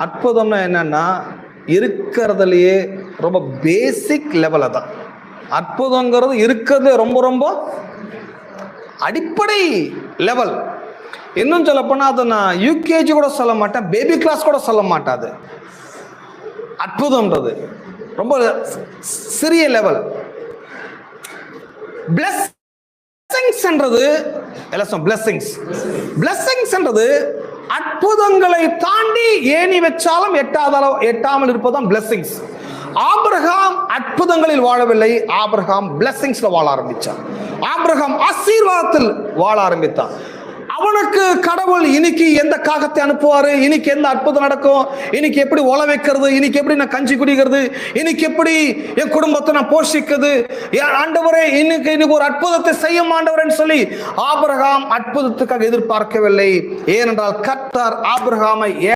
அற்புதம்னா என்னன்னா இருக்கிறதுலயே ரொம்ப பேசிக் லெவல தான். அற்புதங்கிறது இருக்கிறது ரொம்ப ரொம்ப அடிப்படை லெவல். இன்னும் சொல்ல போனா அதை நான் யூகேஜி கூட சொல்ல மாட்டேன், பேபி கிளாஸ் கூட சொல்ல மாட்டாது. அற்புதம்ன்றது ரொம்ப சிறிய லெவல். பிளெஸிங்ஸ் என்றது அற்புதங்களை தாண்டி ஏணி வச்சாலும் எட்டாமல் இருப்பதுதான் பிளெஸிங்ஸ். ஆபிரகாம் அற்புதங்களில் வாழவில்லை, ஆபிரகாம் பிளெஸிங்ஸ்ல வாழ ஆரம்பிச்சான். ஆபிரகாம் ஆசீர்வாதத்தில் வாழ ஆரம்பித்தான். அவனுக்கு கடவுள் இன்னைக்கு எந்த காகத்தை அனுப்புவாரு, இன்னைக்கு எந்த அற்புதம் நடக்கும், இன்னைக்கு எப்படி ஒல வைக்கிறது, இன்னைக்கு எப்படி நான் கஞ்சி குடிக்கிறது, இன்னைக்கு எப்படி என் குடும்பத்தை நான் போஷிக்கிறது, ஆண்டவரே இன்னைக்கு ஒரு அற்புதத்தை செய்யும் ஆண்டவரேன்னு சொல்லி ஆபிரகாம் அற்புதத்துக்காக எதிர்பார்க்கவில்லை. ஏனென்றால் கர்த்தர் ஆபிரகாமை